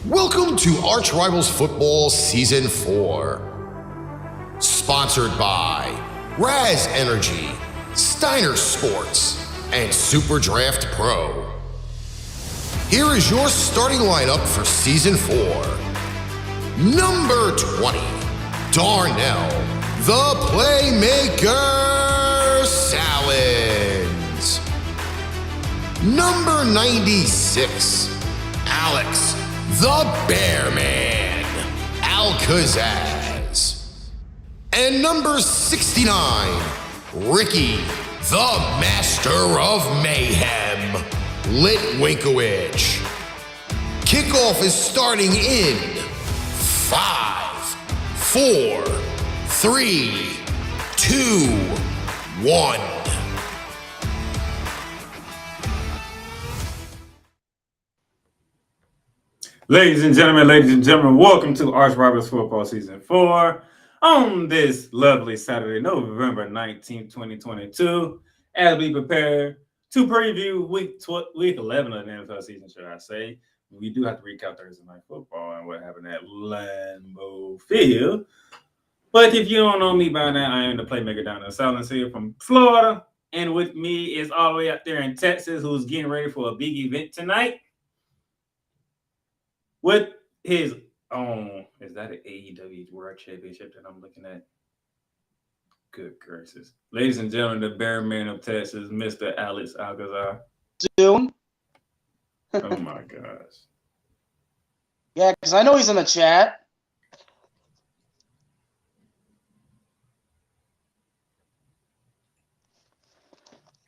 Welcome to ArchRivals Football Season 4. Sponsored by Raz Energy, Steiner Sports, and Super Draft Pro. Here is your starting lineup for Season 4. Number 20, Darnell, the Playmaker, Sallins. Number 96, Alex, the Bearman, Al-Kazzaz. And number 69, Ricky, the Master of Mayhem, Litwinkowich. Kickoff is starting in 5, 4, 3, 2, 1. Ladies and gentlemen, welcome to ArchRivals Football Season 4 on this lovely Saturday, November 19th, 2022, as we prepare to preview week 11 of the NFL season, should I say. We do have to recap Thursday Night Football and what happened at Lambeau Field. But if you don't know me by now, I am the Playmaker down in Sallins here from Florida. And with me is all the way up there in Texas, who's getting ready for a big event tonight. With his own, is that an AEW World Championship that I'm looking at? Good gracious. Ladies and gentlemen, the Bearman of Texas, Mr. Alex Al-Kazzaz. Soon. Oh my gosh. Yeah, because I know he's in the chat.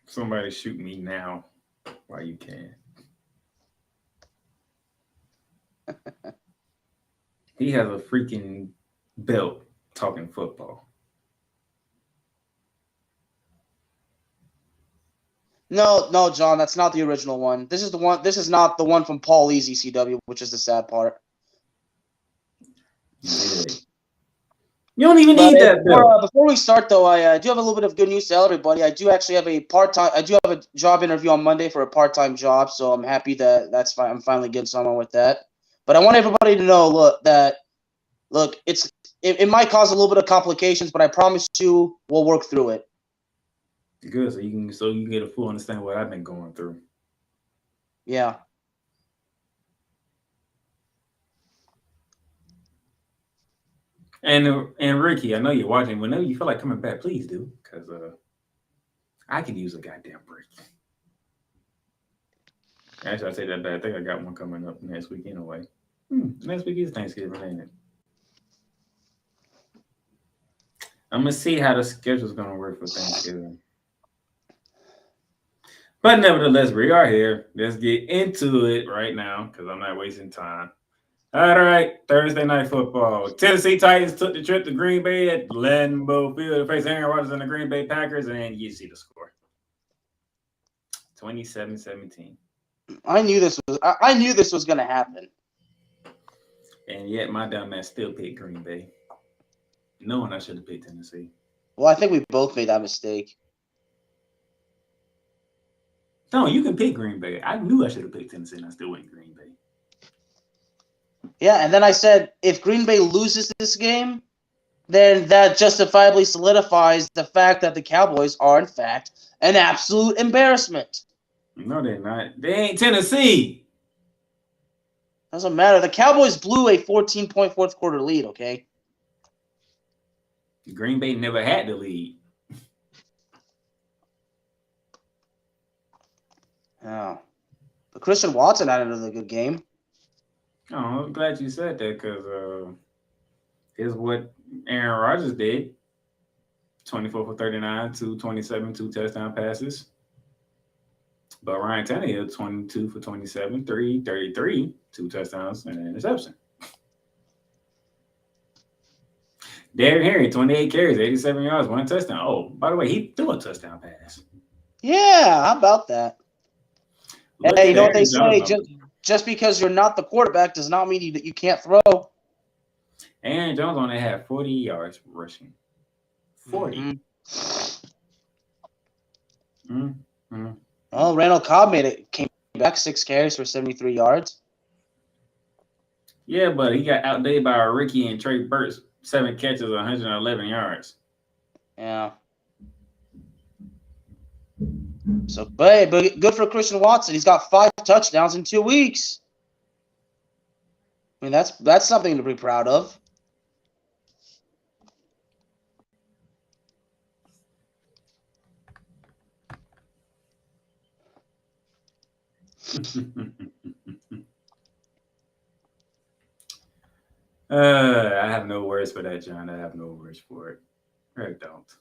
Somebody shoot me now while you can. He has a freaking belt talking football. No, John, that's not the original one. This is the one. This is not the one from Paul Easy CW, which is the sad part. Yeah. You don't even need that belt. Before we start, though, I do have a little bit of good news to tell everybody. I do actually have a part-time. I do have a job interview on Monday for a part-time job, so I'm happy that that's fine. I'm finally getting someone with that. But I want everybody to know, it might cause a little bit of complications, but I promise you we'll work through it. Good, so you can get a full understanding of what I've been going through. Yeah. And Ricky, I know you're watching. Whenever you feel like coming back, please do, because I could use a goddamn break. Actually, I say that bad. I think I got one coming up next week anyway. Next week is Thanksgiving, ain't it? I'm going to see how the schedule's going to work for Thanksgiving. But nevertheless, we are here. Let's get into it right now because I'm not wasting time. All right, Thursday Night Football. Tennessee Titans took the trip to Green Bay at Lambeau Field to face Aaron Rodgers and the Green Bay Packers, and you see the score. 27-17. I knew this was going to happen. And yet my dumb ass still picked Green Bay, knowing I should have picked Tennessee. Well, I think we both made that mistake. No, you can pick Green Bay. I knew I should have picked Tennessee, and I still went Green Bay. Yeah, and then I said if Green Bay loses this game, then that justifiably solidifies the fact that the Cowboys are, in fact, an absolute embarrassment. No, they're not. They ain't Tennessee. Doesn't matter. The Cowboys blew a 14-point fourth quarter lead, okay? Green Bay never had the lead. Oh. But Christian Watson had another good game. Oh, I'm glad you said that because here's what Aaron Rodgers did. 24 for 39, 227, 2 touchdown passes. But Ryan Tannehill, 22 for 27, 333, 2 touchdowns, and an interception. Derrick Henry, 28 carries, 87 yards, 1 touchdown. Oh, by the way, he threw a touchdown pass. Yeah, how about that? Hey, you know what they say? Just because you're not the quarterback does not mean that you can't throw. Aaron Jones only had 40 yards rushing. 40. Mm-hmm. Well, Randall Cobb came back 6 carries for 73 yards. Yeah, but he got outdid by Ricky and Trey Burks, 7 catches, 111 yards. Yeah. So, but good for Christian Watson. He's got 5 touchdowns in 2 weeks. I mean, that's something to be proud of. I have no words for that, John. I have no words for it. I don't.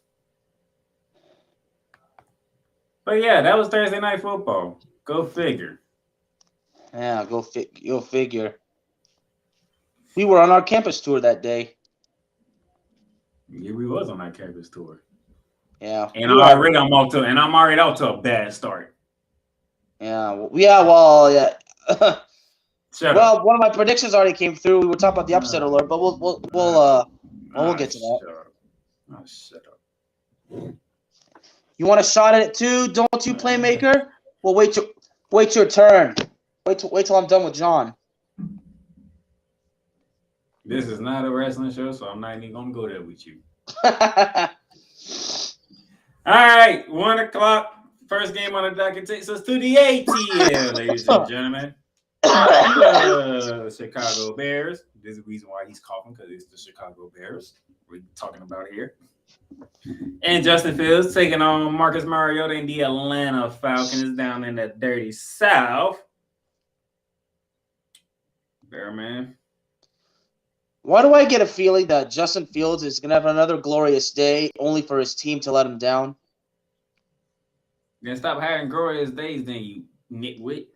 But yeah, that was Thursday Night Football. Go figure. Yeah, go figure. We were on our campus tour that day. Yeah, we was on that campus tour. Yeah. And I'm already out to a bad start. Yeah. Yeah. Shut up. One of my predictions already came through. We were talking about the upset alert, but we'll get to that. Shut up. You want a shot at it too? Don't you, Playmaker? Well, wait your turn. Wait till I'm done with John. This is not a wrestling show, so I'm not even gonna go there with you. All right, 1 o'clock. First game on the docket takes us to the ATL, ladies and gentlemen. Chicago Bears. There's a reason why he's coughing, because it's the Chicago Bears we're talking about here. And Justin Fields taking on Marcus Mariota and the Atlanta Falcons down in the dirty South. Bear man. Why do I get a feeling that Justin Fields is going to have another glorious day only for his team to let him down? Then stop having glorious days, then, you nitwit.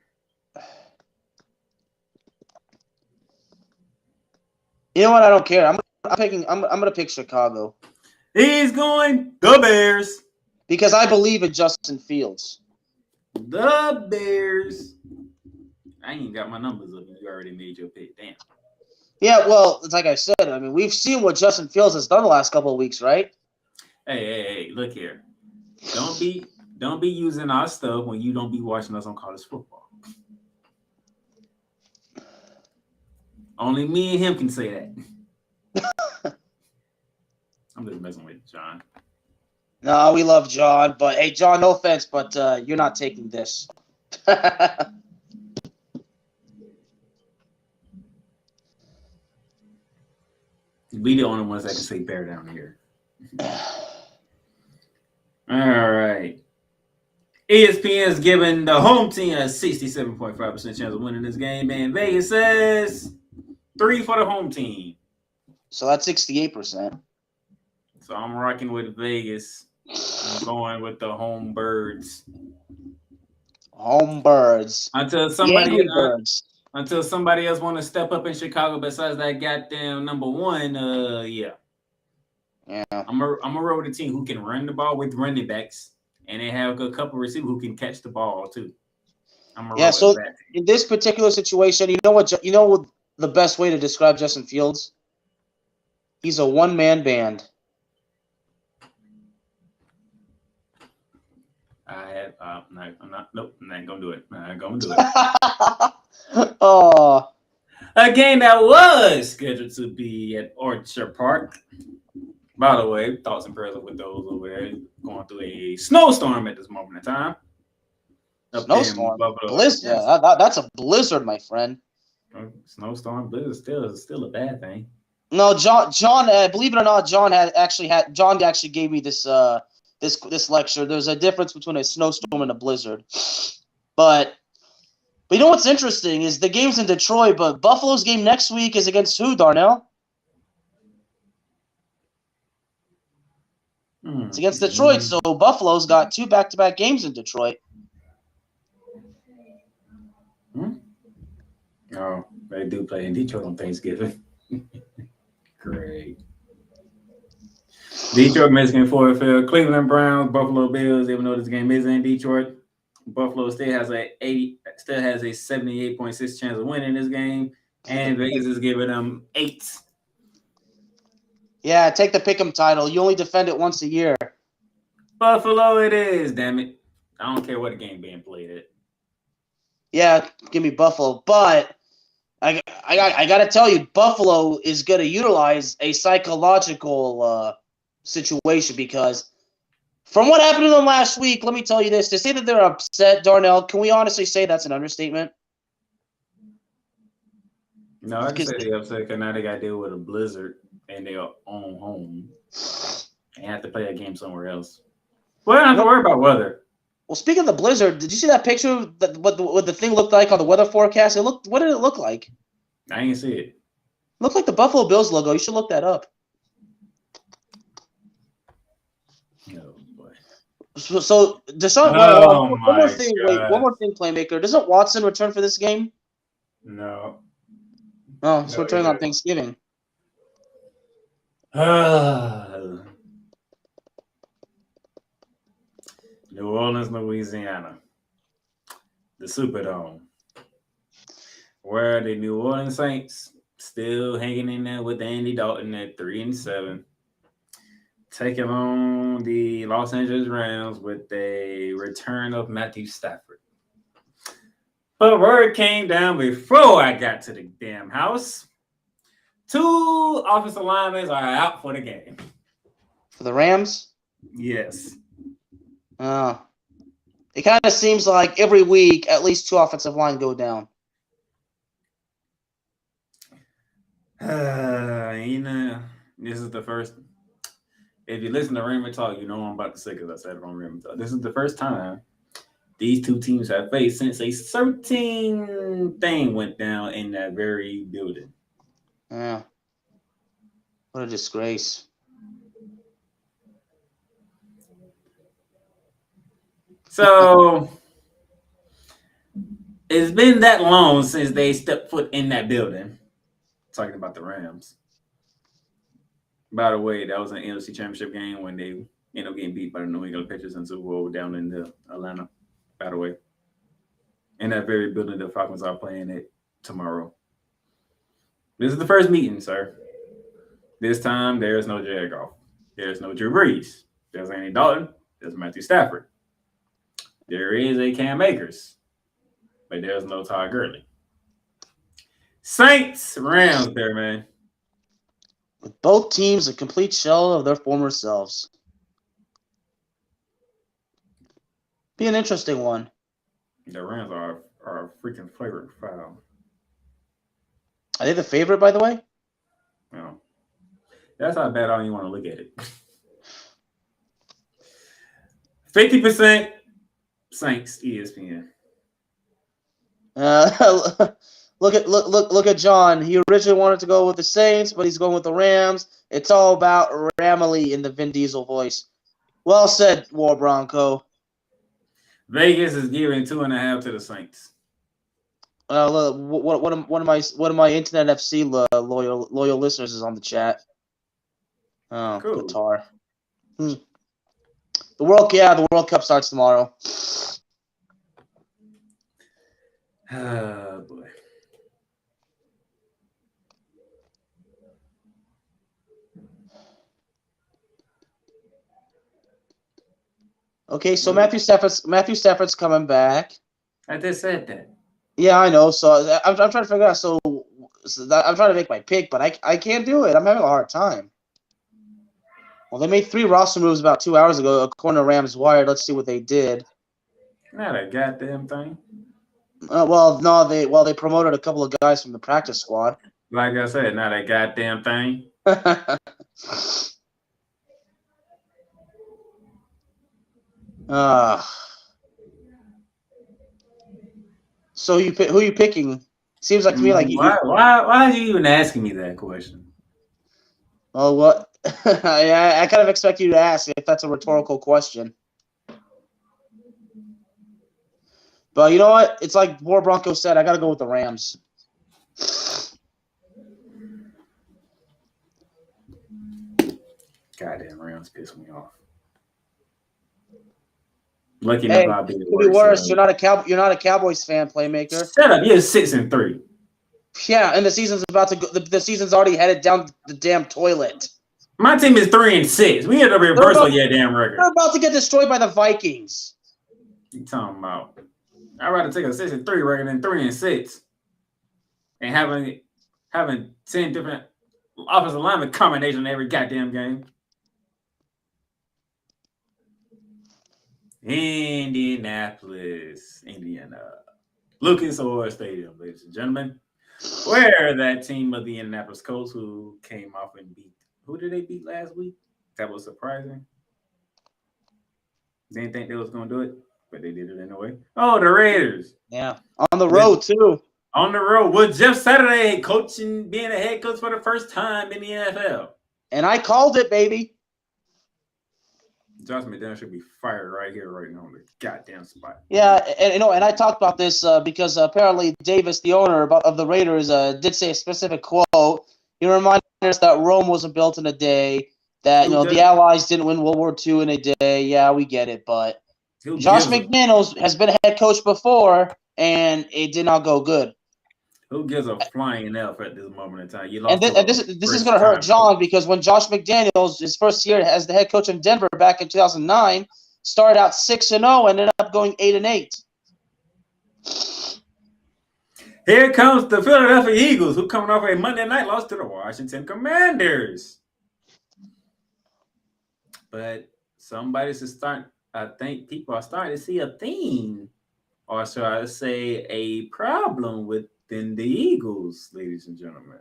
You know what? I don't care. I'm going to pick Chicago. He's going the Bears. Because I believe in Justin Fields. The Bears. I ain't got my numbers up. You already made your pick. Damn. Yeah, well, it's like I said. I mean, we've seen what Justin Fields has done the last couple of weeks, right? Hey, look here. Don't be using our stuff when you don't be watching us on college football. Only me and him can say that. I'm just messing with John. No, we love John, but hey, John, no offense, but you're not taking this. We the only ones that can say bear down here. All right. ESPN is giving the home team a 67.5% chance of winning this game, and Vegas says 3 for the home team. So that's 68%. So I'm rocking with Vegas. I'm going with the home birds. Home birds. Until somebody else want to step up in Chicago besides that goddamn number one, yeah. Yeah. I'm a roll with a team who can run the ball with running backs, and they have a couple receivers who can catch the ball too. So in this particular situation, you know what the best way to describe Justin Fields? He's a one-man band. I'm not gonna do it. I'm not gonna do it. Oh. A game that was scheduled to be at Orchard Park. By the way, thoughts and prayers with those over there going through a snowstorm at this moment in time. Snowstorm? Blizzard. Yeah, that's a blizzard, my friend. Snowstorm, blizzard is still a bad thing. No, John. Believe it or not, John actually gave me this this lecture. There's a difference between a snowstorm and a blizzard. But you know what's interesting is the game's in Detroit, but Buffalo's game next week is against who, Darnell? It's against Detroit, so Buffalo's got 2 back-to-back games in Detroit. Oh, they do play in Detroit on Thanksgiving. Great. Detroit, Michigan, Ford Field, Cleveland Browns, Buffalo Bills. Even though this game is in Detroit, Buffalo still has a 78.6 chance of winning this game, and Vegas is giving them 8. Yeah, take the pick'em title. You only defend it once a year. Buffalo, it is. Damn it! I don't care what the game being played at. Yeah, give me Buffalo, but I got to tell you, Buffalo is going to utilize a psychological situation because from what happened to them last week, let me tell you this. To say that they're upset, Darnell, can we honestly say that's an understatement? No, I can say they're upset because now they got to deal with a blizzard in their own home and have to play a game somewhere else. Well, I don't have to worry about weather. Well, speaking of the blizzard, did you see that picture? What the thing looked like on the weather forecast? What did it look like? I didn't see it. Looked like the Buffalo Bills logo. You should look that up. Oh boy. So Deshaun. One more thing. Wait, one more thing, Playmaker. Doesn't Watson return for this game? No. Oh, it's returning on Thanksgiving. New Orleans, Louisiana, the Superdome, where the New Orleans Saints still hanging in there with Andy Dalton at 3-7, taking on the Los Angeles Rams with a return of Matthew Stafford. But word came down before I got to the damn house. 2 offensive linemen are out for the game. For the Rams? Yes. It kind of seems like every week at least 2 offensive line go down. This is the first. If you listen to Raymond talk, you know what I'm about to say because I said it on Raymond talk. This is the first time these 2 teams have faced since a certain thing went down in that very building. Yeah. What a disgrace. So it's been that long since they stepped foot in that building. Talking about the Rams. By the way, that was an NFC Championship game when they ended up getting beat by the New England Patriots in Super Bowl down in Atlanta. By the way, in that very building, the Falcons are playing it tomorrow. This is the first meeting, sir. This time, there's no Jared Goff. There's no Drew Brees. There's Andy Dalton. There's Matthew Stafford. There is a Cam Akers, but there's no Todd Gurley. Saints, Rams there, man. With both teams a complete shell of their former selves. Be an interesting one. The Rams are a freaking favorite foul. Are they the favorite, by the way? No. That's how bad I don't even want to look at it. 50% Saints, ESPN. Look at John. He originally wanted to go with the Saints, but he's going with the Rams. It's all about Ramily in the Vin Diesel voice. Well said, War Bronco. Vegas is giving 2.5 to the Saints. One of my Internet FC loyal listeners is on the chat. Oh, cool. Guitar. The World Cup starts tomorrow. Oh boy. Okay, so Matthew Stafford's coming back. I just said that. Yeah, I know. So I'm trying to figure out. I'm trying to make my pick, but I can't do it. I'm having a hard time. Well, they made 3 roster moves about 2 hours ago, according to Rams Wired. Let's see what they did. Not a goddamn thing. They promoted a couple of guys from the practice squad. Like I said, not a goddamn thing. So who are you picking? Seems like to me like why are you even asking me that question? Oh, what? I kind of expect you to ask if that's a rhetorical question. But you know what? It's like War Bronco said. I got to go with the Rams. Goddamn Rams piss me off. Lucky hey, enough, it could be worse. You're not a Cowboys fan, Playmaker. Shut up! You're 6-3. Yeah, and the season's about to go. The season's already headed down the damn toilet. My team is 3-6. We had to reverse on your damn record. They're about to get destroyed by the Vikings. What you talking about? I'd rather take a 6-3 record than 3-6. and having 10 different offensive lineman combination every goddamn game. Indianapolis, Indiana. Lucas Oil Stadium, ladies and gentlemen. Where that team of the Indianapolis Colts who came off and beat. Who did they beat last week? That was surprising. Didn't think they was going to do it, but they did it anyway. Oh, the Raiders. Yeah. On the road, too. On the road with Jeff Saturday being a head coach for the first time in the NFL. And I called it, baby. Josh McDaniels should be fired right here, right now on the goddamn spot. Yeah, and I talked about this because apparently Davis, the owner of the Raiders, did say a specific quote. He reminded us that Rome wasn't built in a day. That the Allies didn't win World War II in a day. Yeah, we get it, but Josh McDaniels has been a head coach before, and it did not go good. Who gives a flying F at this moment in time? This is going to hurt John because when Josh McDaniels, his first year as the head coach in Denver back in 2009, started out 6-0 and ended up going 8-8. Here comes the Philadelphia Eagles, who coming off a Monday night loss to the Washington Commanders. But somebody's starting. I think people are starting to see a theme, or should I say, a problem within the Eagles, ladies and gentlemen.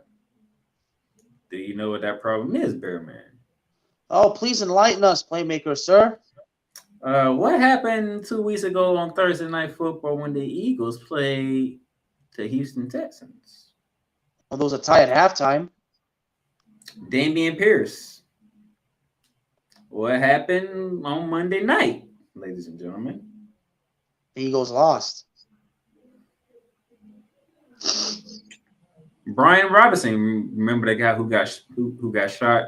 Do you know what that problem is, Bearman? Oh, please enlighten us, Playmaker, sir. What happened 2 weeks ago on Thursday Night Football when the Eagles played the Houston Texans? Well, there was a tie at halftime. Damian Pierce. What happened on Monday night, ladies and gentlemen? The Eagles lost. Brian Robinson, remember the guy who got shot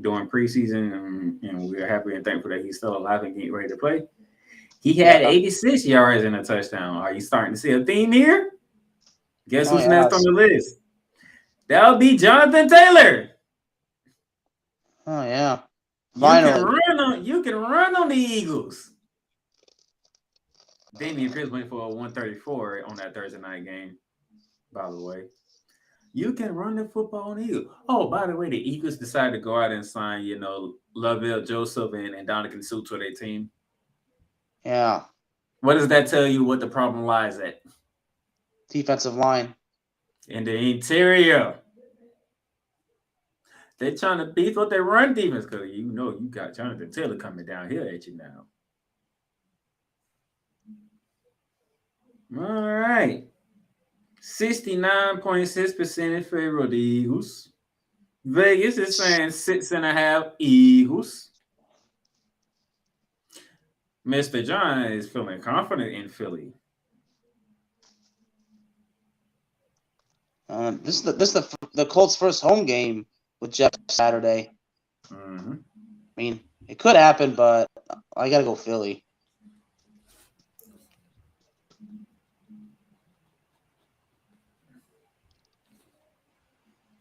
during preseason, and we are happy and thankful that he's still alive and getting ready to play. He had 86 yards and a touchdown. Are you starting to see a theme here? Guess who's next on the list? That'll be Jonathan Taylor. Oh yeah. Finally. You can run on the Eagles. Damian Pierce went for a 134 on that Thursday night game, by the way. You can run the football on the Eagles. Oh, by the way, the Eagles decided to go out and sign, Lovell Joseph and Dominican Suh to their team. Yeah. What does that tell you what the problem lies at? Defensive line. In the interior. They're trying to beef up their run defense because you got Jonathan Taylor coming down here at you now. All right. 69.6% in favor of the Eagles. Vegas is saying 6.5 Eagles. Mr. John is feeling confident in Philly. This is the Colts' first home game with Jeff Saturday. Mm-hmm. I mean, it could happen, but I got to go Philly.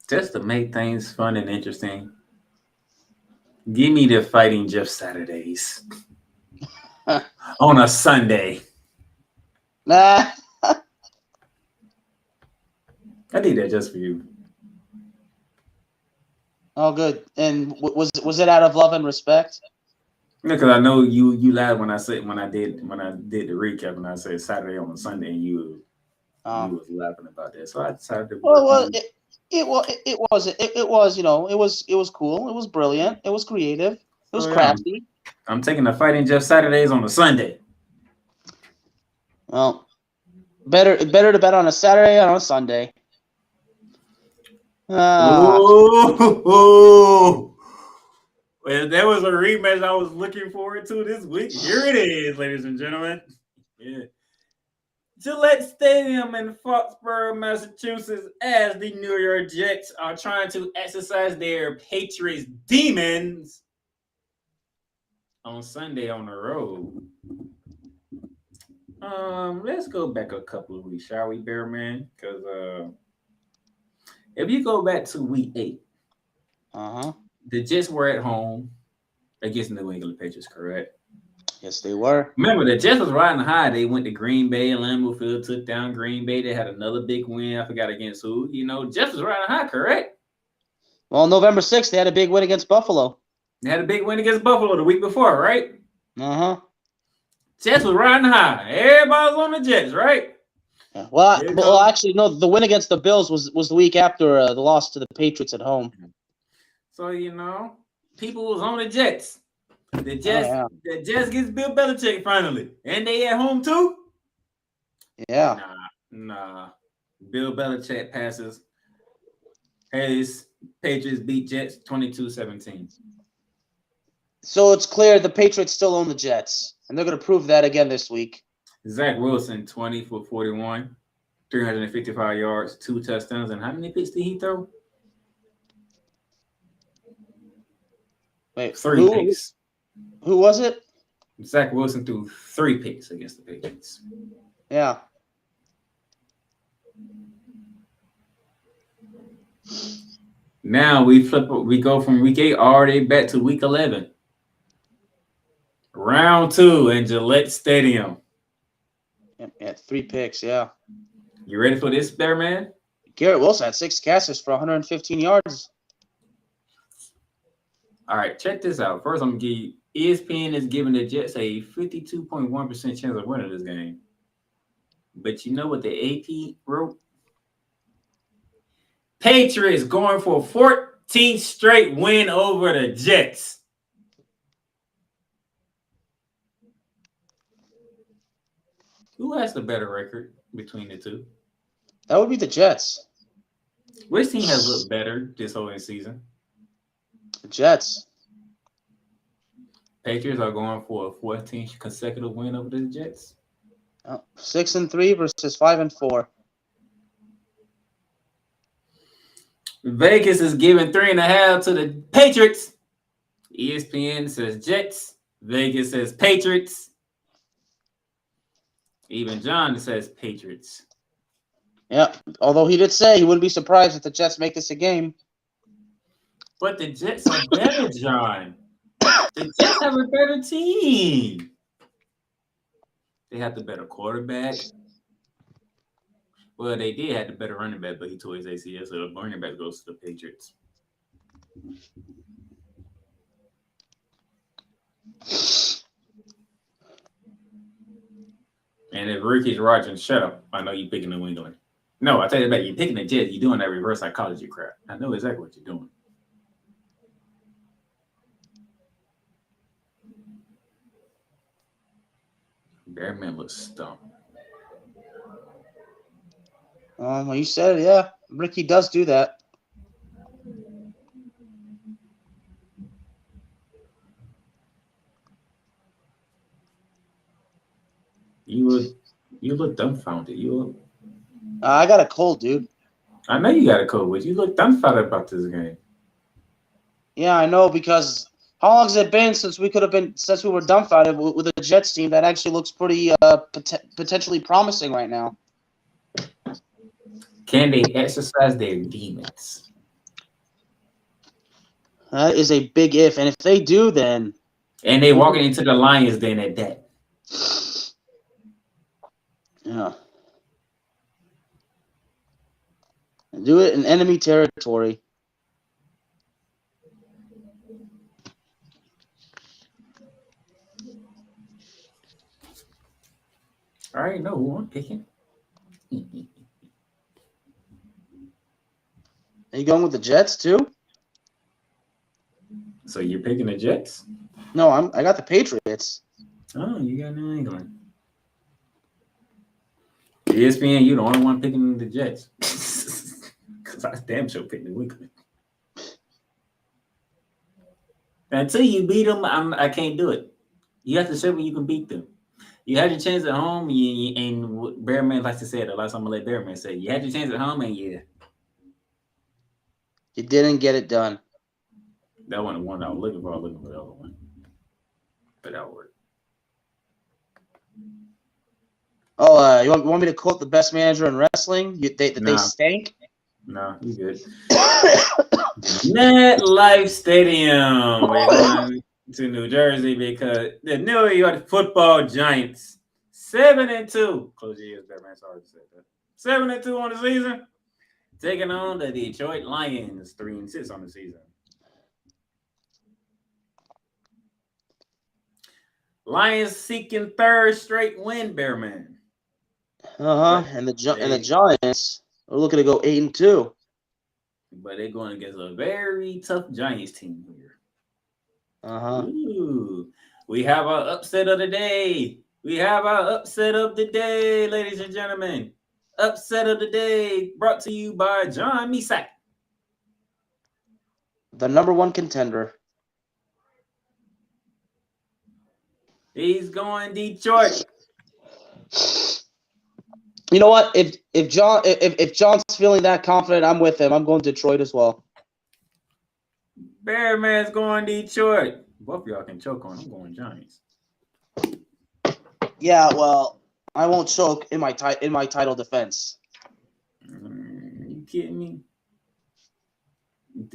Just to make things fun and interesting, give me the Fighting Jeff Saturdays on a Sunday. Nah. I did that just for you. Oh, good. And was it out of love and respect? Because I know you laughed when I did the recap and I said Saturday on a Sunday and you was laughing about that. So I decided to. Well, it was cool. It was brilliant. It was creative. It was crafty. I'm taking the Fighting Jeff Saturdays on a Sunday. Well, better to bet on a Saturday than on a Sunday. Well, there was a rematch I was looking forward to this week. Here it is, ladies and gentlemen. Yeah. Gillette Stadium in Foxborough, Massachusetts, as the New York Jets are trying to exercise their Patriots demons on Sunday on the road. Let's go back a couple of weeks, shall we, Bearman? Because if you go back to week 8, the Jets were at home against the New England Patriots, correct? Yes, they were. Remember, the Jets was riding high. They went to Green Bay and Lambeau Field, took down Green Bay. They had another big win. I forgot against who. Jets was riding high, correct? Well, November 6th, they had a big win against Buffalo. They had a big win against Buffalo the week before, right? Uh-huh. Jets was riding high. Everybody was on the Jets, right? Yeah. Well, actually, no. The win against the Bills was the week after the loss to the Patriots at home. So people was on the Jets. The Jets gets Bill Belichick finally, and they at home too. Yeah. Nah. Bill Belichick passes. His Patriots beat Jets 22-17. So it's clear the Patriots still own the Jets, and they're going to prove that again this week. Zach Wilson, 20 for 41, 355 yards, 2 touchdowns, and how many picks did he throw? Wait, 3 picks. Who was it? Zach Wilson threw 3 picks against the Patriots. Yeah. Now we go from week 8 already back to week 11. Round 2 in Gillette Stadium. Yeah, 3 picks, yeah. You ready for this there, man? Garrett Wilson had 6 catches for 115 yards. All right, check this out. First, I'm going to give you ESPN is giving the Jets a 52.1% chance of winning this game. But you know what the AP wrote? Patriots going for 14th straight win over the Jets. Who has the better record between the two? That would be the Jets. Which team has looked better this whole season? The Jets. Patriots are going for a 14th consecutive win over the Jets. 6-3 versus 5-4. Vegas is giving 3.5 to the Patriots. ESPN says Jets. Vegas says Patriots. Even John says Patriots. Yeah, although he did say he wouldn't be surprised if the Jets make this a game. But the Jets are better, John. The Jets have a better team. They have the better quarterback. Well, they did have the better running back, but he tore his ACL, so the running back goes to the Patriots. And if Ricky's Rogers, shut up. I know you're picking New England. No, I tell you about you're picking the Jets. You're doing that reverse psychology crap. I know exactly what you're doing. Bearman looks stumped. Well, you said it, yeah. Ricky does do that. You look dumbfounded. I got a cold, dude. I know you got a cold, but you look dumbfounded about this game. Yeah, I know, because how long has it been since we were dumbfounded with a Jets team that actually looks pretty potentially promising right now? Can they exercise their demons? That is a big if, and if they do, then and they walking into the Lions den at that. Yeah. And do it in enemy territory. I already know who I'm picking. Are you going with the Jets too? So you're picking the Jets? No, I got the Patriots. Oh, you got New England. ESPN, you're the only one picking the Jets. Because I damn sure picked New England. Until you beat them, I can't do it. You have to show me you can beat them. You had your chance at home, and Bearman likes to say it. The last time I'm going to let Bearman say it. You had your chance at home, and you didn't get it done. That wasn't the one I was looking for. I was looking for the other one. But that worked. Oh, you want me to quote the best manager in wrestling? They stank? No, you good. MetLife Stadium. to New Jersey because the New York Football Giants 7-2. Close your ears, Batman. Sorry to say that. 7-2 on the season, taking on the Detroit Lions 3-6 on the season. Lions seeking third straight win, Bearman. And the Giants are looking to go 8-2. But they're going against a very tough Giants team here. Ooh, we have our upset of the day. Ladies and gentlemen. Upset of the day brought to you by John Misak. The #1 contender. He's going Detroit. You know what? If John's feeling that confident, I'm with him. I'm going Detroit as well. Bearman's going Detroit. Both of y'all can choke on. I'm going Giants. Yeah, well, I won't choke in my title defense. You kidding me?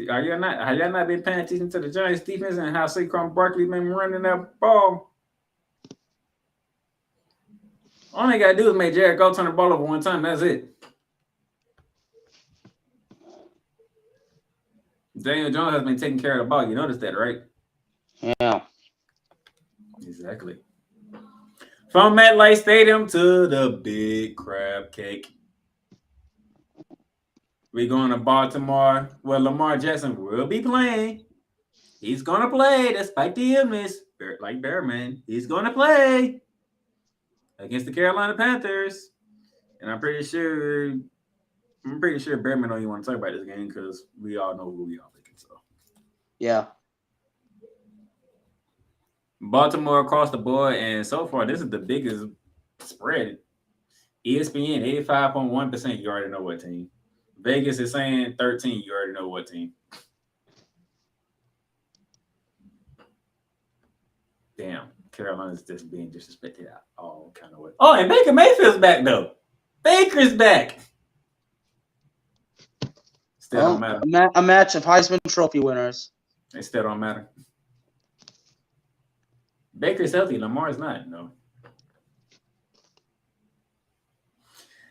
Have y'all not been paying attention to the Giants defense and how Saquon Barkley been running that ball? All they gotta do is make Jared Goff turn the ball over one time. That's it. Daniel Jones has been taking care of the ball. You noticed that, right? Yeah. Exactly. From MetLife Stadium to the Big Crab Cake. We're going to Baltimore, where Lamar Jackson will be playing. He's going to play despite the illness, like Bearman. He's going to play against the Carolina Panthers. And I'm pretty sure Bearman don't even want to talk about this game because we all know who we are picking. So yeah. Baltimore across the board, and so far this is the biggest spread. ESPN 85.1%. You already know what team. Vegas is saying 13. You already know what team. Damn, Carolina's just being disrespected all kind of way. Oh, and Baker Mayfield's back though. Baker's back. Still don't matter. A match of Heisman Trophy winners. It still don't matter. Baker's healthy. Lamar's not. No.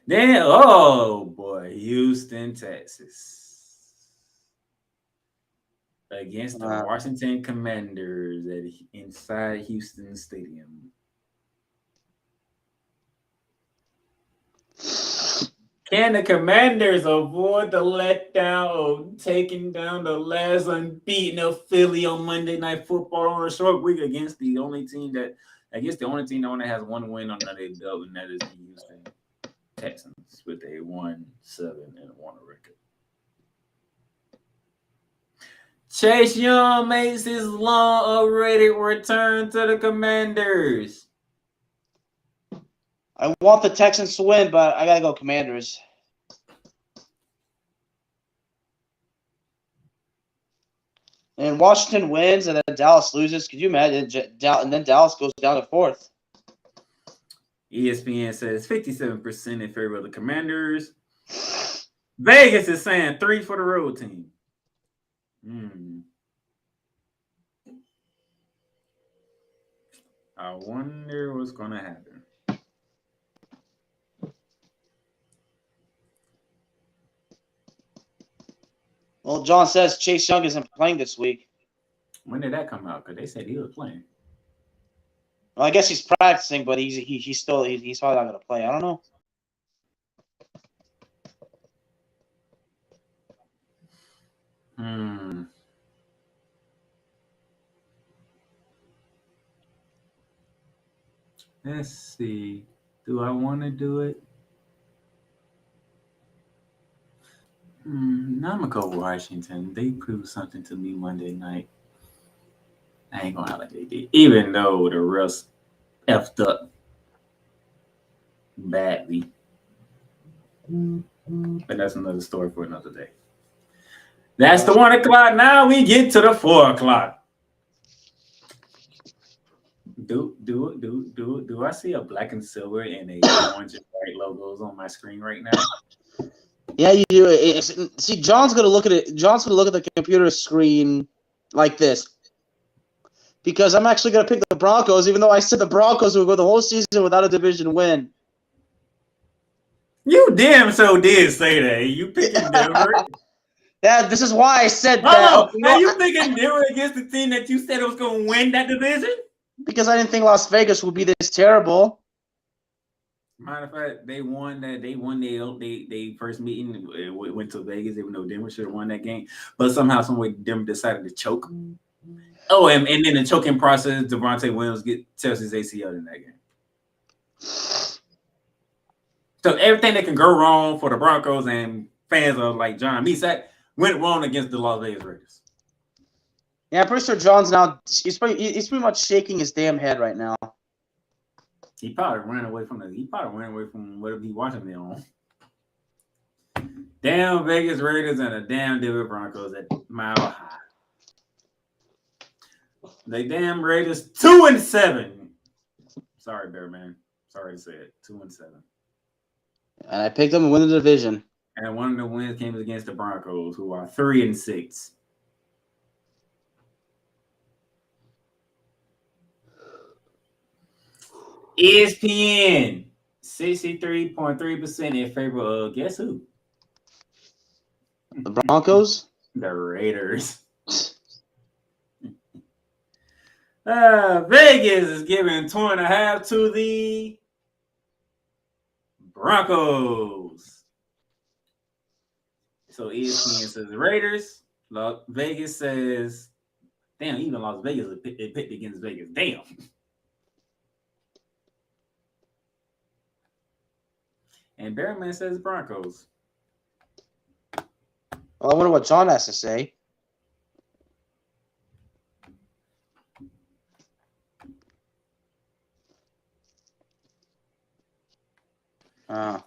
Then, oh boy, Houston, Texas, against the Washington Commanders inside Houston Stadium. Can the Commanders avoid the letdown of taking down the last unbeaten of Philly on Monday Night Football on a short week against the only team that only has one win on their belt, and that is the Houston Texans with a 1-7-1 record. Chase Young makes his long-awaited return to the Commanders. I want the Texans to win, but I gotta go Commanders. And Washington wins, and then Dallas loses. Could you imagine? And then Dallas goes down to 4th. ESPN says 57% in favor of the Commanders. Vegas is saying 3 for the road team. I wonder what's going to happen. Well, John says Chase Young isn't playing this week. When did that come out? Because they said he was playing. Well, I guess he's practicing, but he's probably not going to play. I don't know. Let's see. Do I want to do it? Now I'm going to go Washington. They proved something to me Monday night. I ain't going to like they did. Even though the refs effed up badly. But that's another story for another day. That's the 1 o'clock. Now we get to the 4 o'clock. Do I see a black and silver and a orange and white logos on my screen right now? Yeah, you do. See, John's gonna look at it. John's gonna look at the computer screen like this, Because I'm actually going to pick the Broncos, even though I said the Broncos would go the whole season without a division win. You damn so did say that. You picking Denver. Yeah, this is why I said Hold that. on. Are you picking Denver against the team that you said was going to win that division? Because I didn't think Las Vegas would be this terrible. Matter of fact, they won they first meeting. Went to Vegas, even though Denver should have won that game. But somehow, some way, Denver decided to choke. Oh, and in the choking process, Devontae Williams tears his ACL in that game. So everything that can go wrong for the Broncos and fans of like John Meesak went wrong against the Las Vegas Raiders. Yeah, I'm pretty sure John's now he's pretty much shaking his damn head right now. He probably ran away from whatever he watching me on. Damn Vegas Raiders and the damn Denver Broncos at Mile High. The damn Raiders 2-7. Sorry, Bear Man. Sorry to say it. 2-7. And I picked them to win the division. And one of the wins came against the Broncos, who are 3-6. ESPN 63.3% in favor of guess who? The Broncos? The Raiders. Vegas is giving 2.5 to the Broncos. So ESPN says Raiders. Vegas says, damn, even Las Vegas is picked against Vegas. Damn. And Bearman says Broncos. Well, I wonder what John has to say. Well.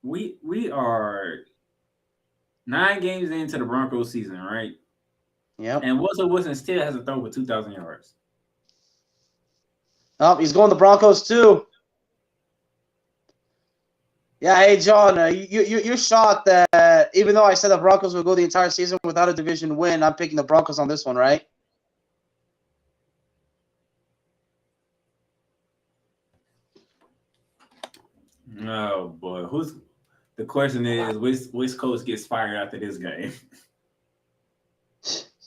We are 9 games into the Broncos season, right? Yep. And Russell Wilson still hasn't thrown for 2,000 yards. Oh, he's going the Broncos too. Yeah, hey John, you're shocked that even though I said the Broncos would go the entire season without a division win, I'm picking the Broncos on this one, right? Oh boy, the question is which coach gets fired after this game?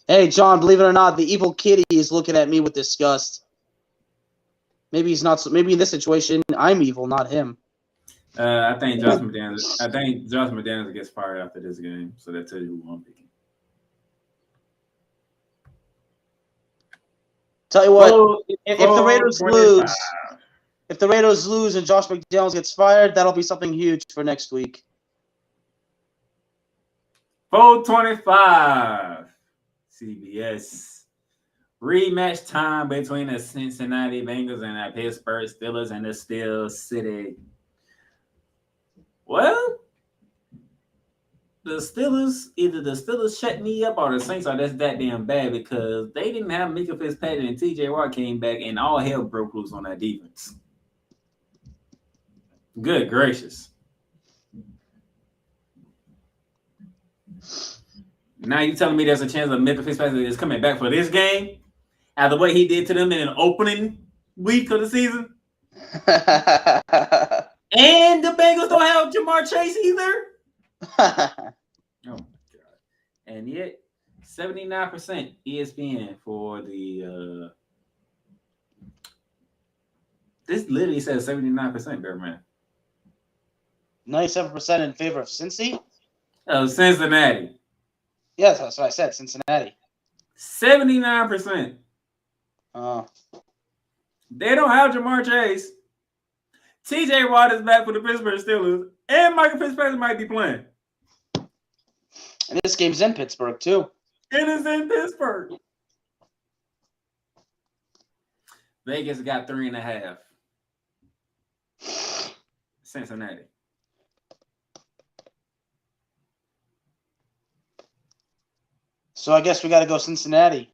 Hey John, believe it or not, the evil kitty is looking at me with disgust. Maybe he's not. Maybe in this situation, I'm evil, not him. I think Josh McDaniels gets fired after this game, so that tells you who I'm picking. Tell you what, if the Raiders lose, if the Raiders lose and Josh McDaniels gets fired, that'll be something huge for next week. 425 CBS. Rematch time between the Cincinnati Bengals and the Pittsburgh Steelers and the Steel City. Well, either the Steelers shut me up or the Saints are just that damn bad because they didn't have Mika Fitzpatrick and TJ Watt came back and all hell broke loose on that defense. Good gracious. Now you telling me there's a chance of Mika Fitzpatrick is coming back for this game after what he did to them in an opening week of the season? And the Bengals don't have Jamar Chase either? Oh, my God. And yet, 79% ESPN for the this literally says 79%, Bearman. 97% in favor of Cincy? Oh, Cincinnati. Yes, that's what I said, Cincinnati. 79%. They don't have Jamar Chase. TJ Watt is back for the Pittsburgh Steelers, and Michael Fitzpatrick might be playing. And this game's in Pittsburgh, too. It is in Pittsburgh. Vegas got 3.5. Cincinnati. So I guess we got to go Cincinnati.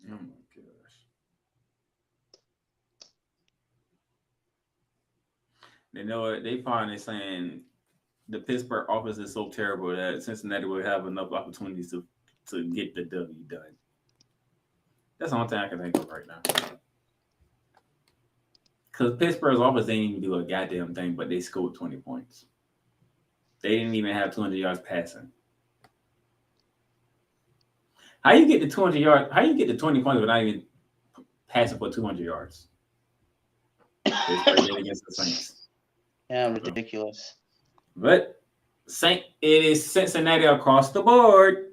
Oh, my gosh. You know what? They finally saying the Pittsburgh offense is so terrible that Cincinnati will have enough opportunities to get the W done. That's the only thing I can think of right now. Because Pittsburgh's offense didn't even do a goddamn thing, but they scored 20 points. They didn't even have 200 yards passing. How you get to 200 yards? How you get to 20 points without even passing for 200 yards? Pittsburgh did against the Saints. Yeah, ridiculous. But it is Cincinnati across the board.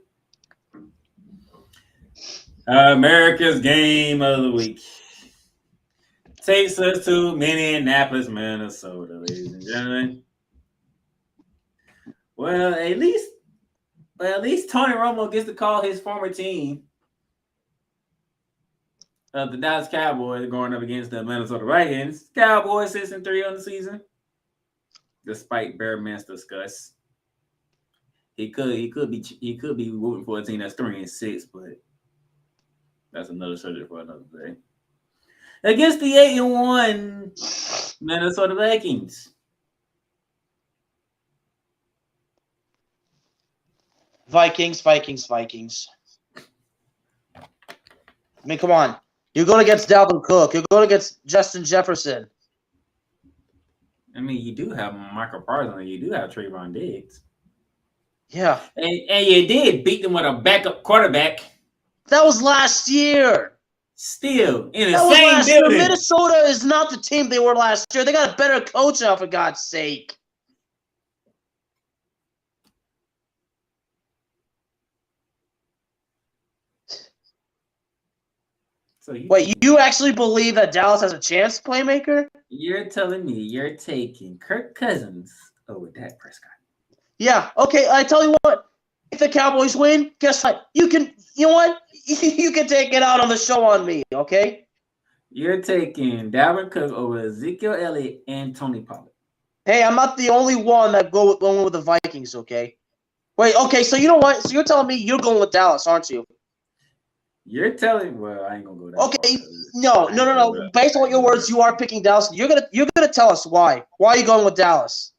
America's game of the week takes us to Minneapolis, Minnesota, ladies and gentlemen. Well, at least Tony Romo gets to call his former team of the Dallas Cowboys going up against the Minnesota Vikings. Cowboys 6-3 on the season, despite bare mince discuss. He could be rooting for a team that's 3-6, but that's another subject for another day. Against the 8-1 Minnesota Vikings. Vikings. I mean, come on. You're going against Dalvin Cook. You're going against Justin Jefferson. I mean, you do have Michael Parsons and you do have Trayvon Diggs. Yeah. And you did beat them with a backup quarterback. That was last year. Still, in the same building. Minnesota is not the team they were last year. They got a better coach now, for God's sake. So you actually believe that Dallas has a chance, Playmaker? You're telling me you're taking Kirk Cousins over Dak Prescott? Yeah. Okay, I tell you what. If the Cowboys win, guess what? You know what? You can take it out on the show on me, okay? You're taking Dalvin Cook over Ezekiel Elliott and Tony Pollard. Hey, I'm not the only one that going with the Vikings, okay? Wait, okay, so you know what? So you're telling me you're going with Dallas, aren't you? You're telling I ain't gonna go there. Okay, no. Based on what your words, you are picking Dallas. You're gonna tell us why. Why are you going with Dallas?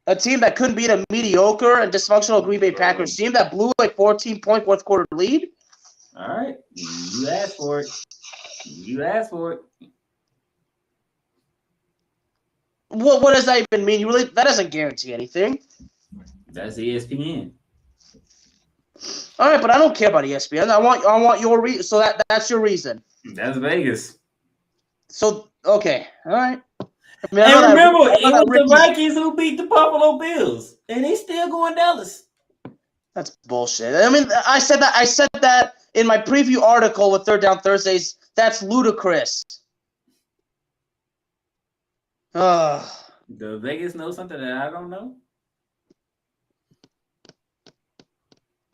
A team that couldn't beat a mediocre and dysfunctional Green Bay Packers team that blew a 14-point fourth quarter lead. All right, you asked for it. What does that even mean? That doesn't guarantee anything. That's ESPN. All right, but I don't care about ESPN. I want your reason. So that's your reason. That's Vegas. So okay, all right. I mean, and remember, it was the Vikings who beat the Buffalo Bills, and they still going Dallas. That's bullshit. I mean, I said that in my preview article with Third Down Thursdays. That's ludicrous. Does Vegas know something that I don't know?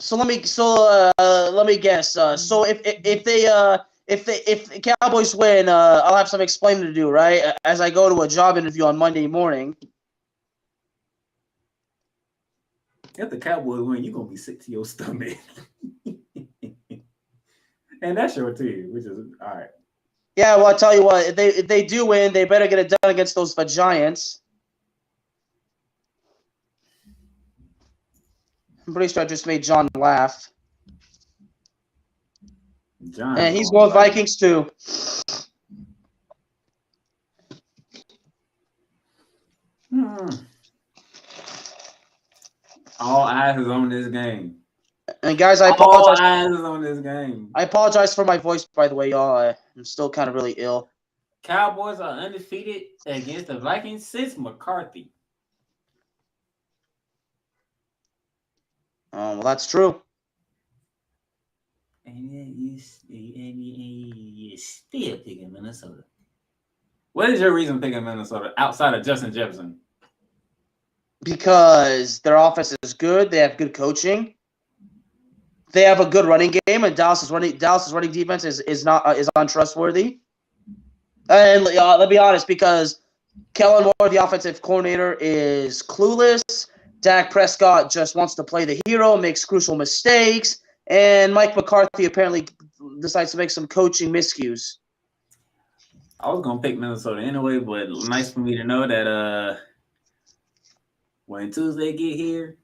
So let me guess. So if the Cowboys win, I'll have some explaining to do, right? As I go to a job interview on Monday morning. If the Cowboys win, you're gonna be sick to your stomach. And that's your team, which is all right. Yeah, well, I'll tell you what, if they do win, they better get it done against those Giants. I'm pretty sure I just made John laugh. And he's going Vikings too. All eyes is on this game. And guys, I apologize. All eyes is on this game. I apologize for my voice, by the way, y'all. I'm still kind of really ill. Cowboys are undefeated against the Vikings since McCarthy. Oh, well, that's true. And you still picking Minnesota. What is your reason picking Minnesota outside of Justin Jefferson? Because their offense is good. They have good coaching. They have a good running game, and Dallas's running defense is untrustworthy. And let's be honest, because Kellen Moore, the offensive coordinator, is clueless. Dak Prescott just wants to play the hero, makes crucial mistakes, and Mike McCarthy apparently decides to make some coaching miscues. I was gonna pick Minnesota anyway, but nice for me to know that when Tuesday get here,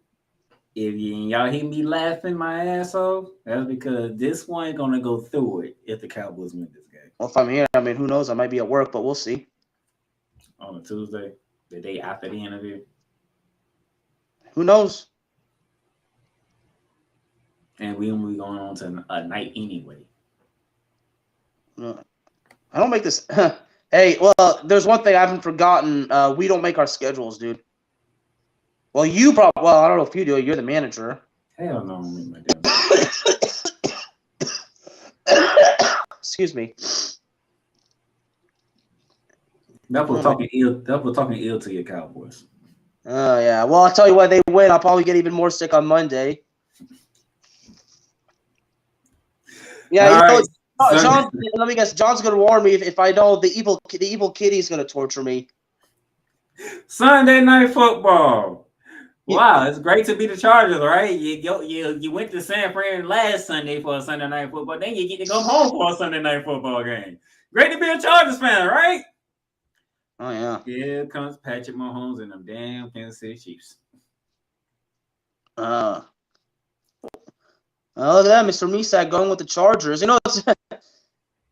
If y'all hear me laughing my ass off, that's because this one ain't gonna go through it if the Cowboys win this game. Well, if I'm here, I mean, who knows? I might be at work, but we'll see. On a Tuesday, the day after the interview. Who knows? And we only going on to a night anyway. I don't make this. Hey, well, there's one thing I haven't forgotten. We don't make our schedules, dude. Well, you probably. Well, I don't know if you do. You're the manager. Hell no, I don't make my damn. Excuse me. That was talking ill to your Cowboys. Oh yeah. Well, I'll tell you what. They win. I'll probably get even more sick on Monday. Yeah, you know, John. Let me guess. John's gonna warn me if I know the evil kitty's gonna torture me. Sunday Night Football. Wow, it's great to be the Chargers, right? You went to San Fran last Sunday for a Sunday Night Football. Then you get to come home for a Sunday Night Football game. Great to be a Chargers fan, right? Oh yeah. Here comes Patrick Mahomes and them damn Kansas City Chiefs. Oh, look at that, Mr. Misak going with the Chargers. You know, it's,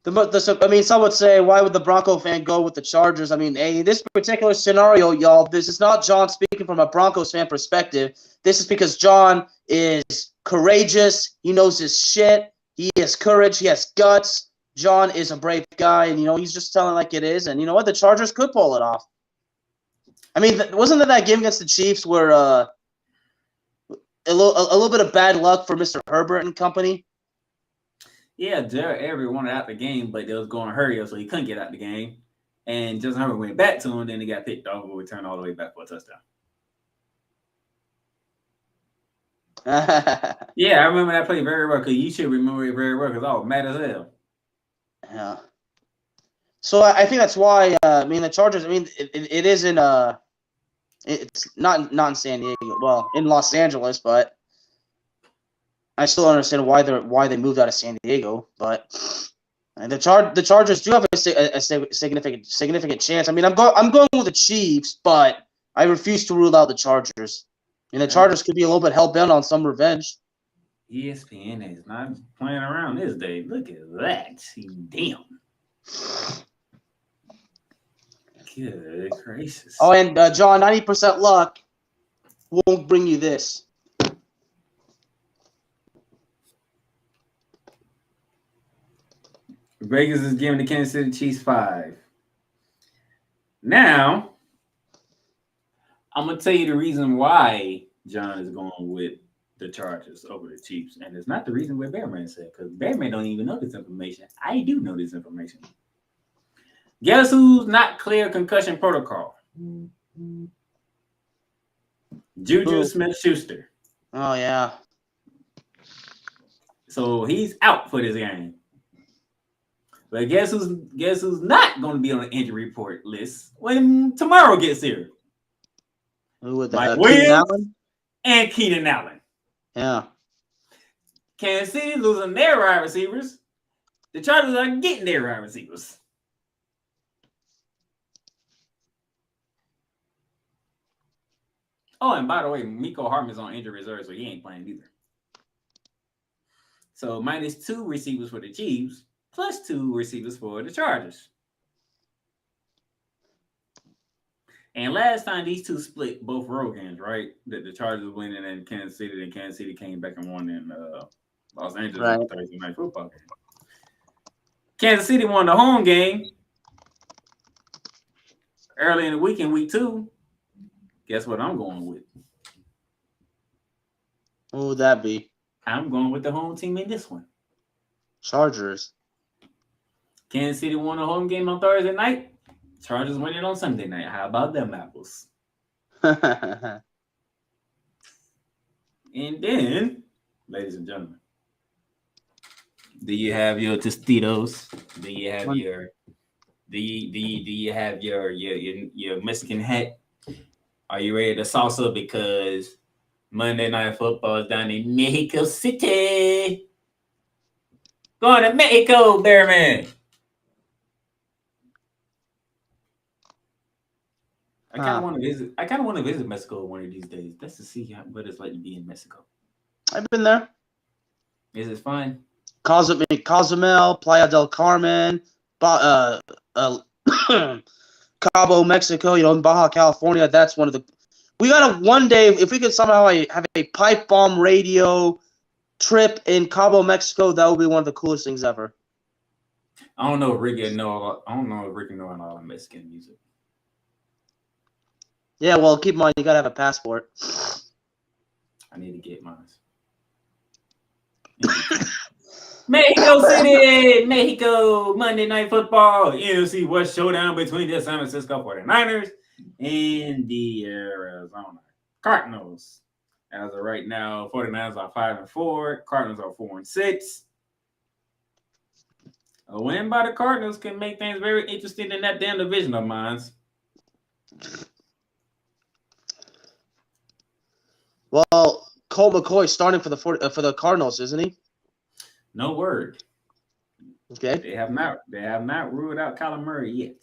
I mean, some would say, why would the Bronco fan go with the Chargers? I mean, in this particular scenario, y'all, this is not John speaking from a Broncos fan perspective. This is because John is courageous. He knows his shit. He has courage. He has guts. John is a brave guy, and, you know, he's just telling like it is. And you know what? The Chargers could pull it off. I mean, wasn't there that game against the Chiefs where a little bit of bad luck for Mr. Herbert and company? Yeah, Jared Everett wanted out the game, but they was going to hurry up, so he couldn't get out the game. And Justin Herbert went back to him, then he got picked off and returned all the way back for a touchdown. Yeah, I remember that play very well, because you should remember it very well, because I was mad as hell. Yeah. So I think that's why, I mean, the Chargers, I mean, it is in, it's not in San Diego, well, in Los Angeles, but I still don't understand why they moved out of San Diego, but the Chargers do have a significant chance. I mean, I'm going with the Chiefs, but I refuse to rule out the Chargers. And the Chargers could be a little bit hell bent on some revenge. ESPN is not playing around this day. Look at that. Damn. Good gracious. Oh, and John, 90% luck won't bring you this. Vegas is giving the Kansas City Chiefs 5. Now, I'm going to tell you the reason why John is going with the Chargers over the Chiefs. And it's not the reason what Bearman said, because Bearman don't even know this information. I do know this information. Guess who's not clear concussion protocol? Juju Smith-Schuster. Oh, yeah. So he's out for this game. But guess who's not going to be on the injury report list when tomorrow gets here? Who would Mike that? Williams and Keenan Allen. Yeah. Kansas City losing their wide receivers. The Chargers are getting their wide receivers. Oh, and by the way, Miko Hardman's on injury reserve, so he ain't playing either. So minus 2 receivers for the Chiefs, plus 2 receivers for the Chargers. And last time these two split both road games, right? The Chargers winning in Kansas City, and Kansas City came back and won in Los Angeles on Thursday Night Football game. Kansas City won the home game early in the week in week 2. Guess what I'm going with? Who would that be? I'm going with the home team in this one. Chargers. Kansas City won the home game on Thursday night. Chargers winning on Sunday night. How about them apples? And then, ladies and gentlemen, do you have your Tostitos? Do you have your your Mexican hat? Are you ready to salsa? Because Monday Night Football is down in Mexico City. Going to Mexico, Bearman. I kind of want to visit. I kind of want to visit Mexico one of these days. Just to see what it's like to be in Mexico. I've been there. Is it fun? Cozumel, Playa del Carmen, Cabo, Mexico, in Baja California. That's one of the. We gotta one day, if we could somehow have a pipe bomb radio trip in Cabo, Mexico, that would be one of the coolest things ever. I don't know if Ricky know all the Mexican music. Yeah, well, keep in mind you gotta have a passport. I need to get mine. Mexico City, Mexico, Monday Night Football, NFC West showdown between the San Francisco 49ers and the Arizona Cardinals. As of right now, 49ers are 5-4, Cardinals are 4-6. A win by the Cardinals can make things very interesting in that damn division of mine. Well, Colt McCoy starting for the Cardinals, isn't he? No word. Okay. They have not ruled out Kyler Murray yet.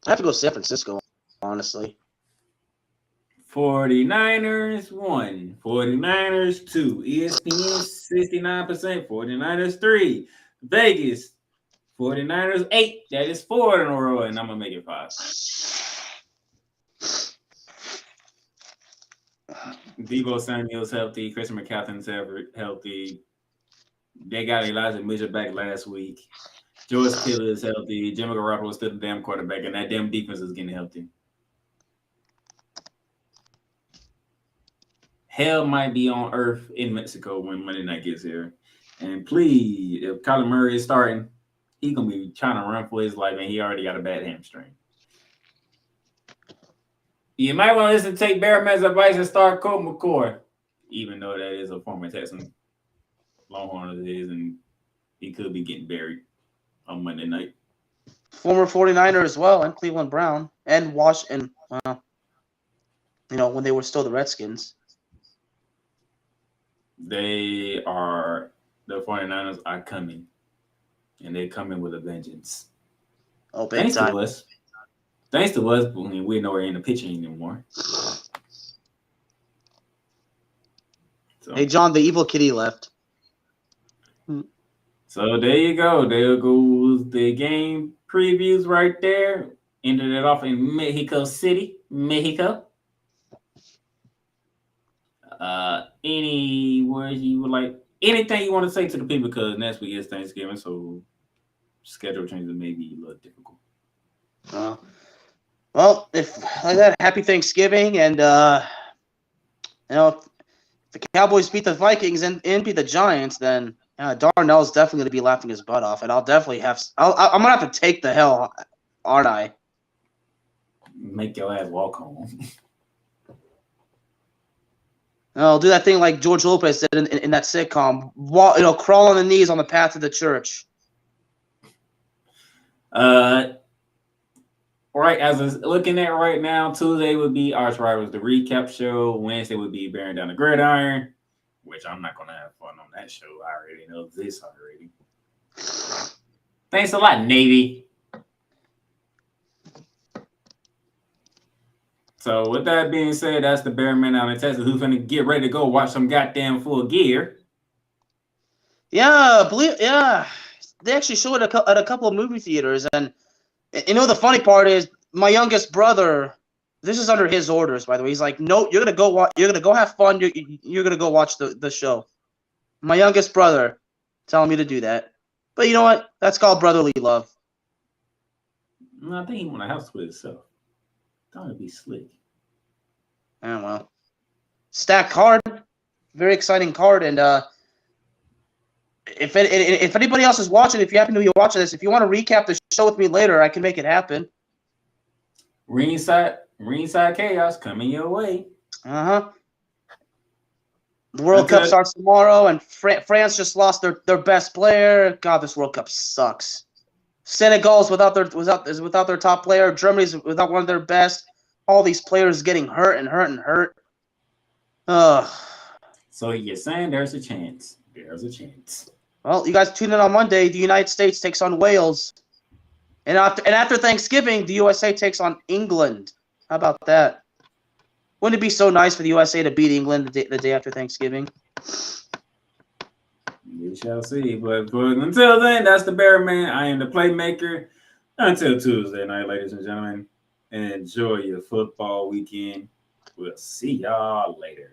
I have to go San Francisco, honestly. 49ers 1, 49ers 2, ESPN 69%, 49ers 3, Vegas 49ers 8. That is 4 in a row, and I'm gonna make it 5. Deebo Samuel's healthy. Christian McCaffrey's healthy. They got Elijah Mitchell back last week. George Kittle is healthy. Jimmy Garoppolo is still the damn quarterback, and that damn defense is getting healthy. Hell might be on earth in Mexico when Monday night gets here. And please, if Kyler Murray is starting, he's going to be trying to run for his life, and he already got a bad hamstring. You might want to listen to Take Bearman's advice and start Colt McCoy, even though that is a former Texan Longhorn of his, and he could be getting buried on Monday night. Former 49er as well, and Cleveland Brown, and Washington, when they were still the Redskins. The 49ers are coming, and they're coming with a vengeance. Oh, big time. Thanks to us, we're nowhere in the picture anymore. So, hey, John, the evil kitty left. So there you go. There goes the game previews right there. Ended it off in Mexico City, Mexico. Any words you would like? Anything you want to say to the people? Because next week is Thanksgiving, so schedule changes may be a little difficult. Well, if like that, happy Thanksgiving, and if the Cowboys beat the Vikings and beat the Giants, then Darnell's definitely going to be laughing his butt off, and I'll definitely I'm going to have to take the hell, aren't I? Make your ass walk home. I'll do that thing like George Lopez did in that sitcom. Crawl on the knees on the path to the church. Right, as I'm looking at right now, Tuesday would be ArchRivals, the recap show. Wednesday would be Bearing Down the Gridiron, which I'm not going to have fun on that show. I already know this already. Thanks a lot, Navy. So with that being said, that's the Bear Man out in Texas who's going to get ready to go watch some goddamn Full Gear. Yeah, they actually show it at a couple of movie theaters, and the funny part is my youngest brother. This is under his orders, by the way. He's like, "No, you're gonna go watch. You're gonna go have fun. You're gonna go watch the show." My youngest brother telling me to do that, but you know what? That's called brotherly love. No, I think he want a house with himself. That would be slick. Oh well, stacked card, very exciting card, and if anybody else is watching, if you happen to be watching this, if you want to recap the show with me later, I can make it happen. Ringside Chaos coming your way. The World Cup starts tomorrow, and France just lost their best player. God, this World Cup sucks. Senegal's without their top player. Germany's without one of their best. All these players getting hurt. Ugh. So you're saying there's a chance? There's a chance. Well, you guys tune in on Monday. The United States takes on Wales. And after Thanksgiving, the USA takes on England. How about that? Wouldn't it be so nice for the USA to beat England the day after Thanksgiving? We shall see. But until then, that's the Bear Man. I am the Playmaker. Until Tuesday night, ladies and gentlemen, enjoy your football weekend. We'll see y'all later.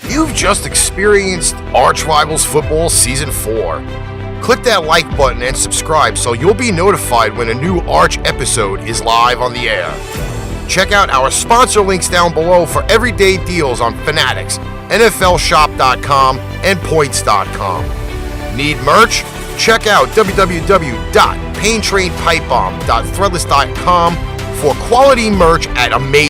You've just experienced ArchRivals Football Season 4. Click that like button and subscribe so you'll be notified when a new Arch episode is live on the air. Check out our sponsor links down below for everyday deals on Fanatics, NFLshop.com, and Points.com. Need merch? Check out www.paintrainpipebomb.threadless.com for quality merch at amazing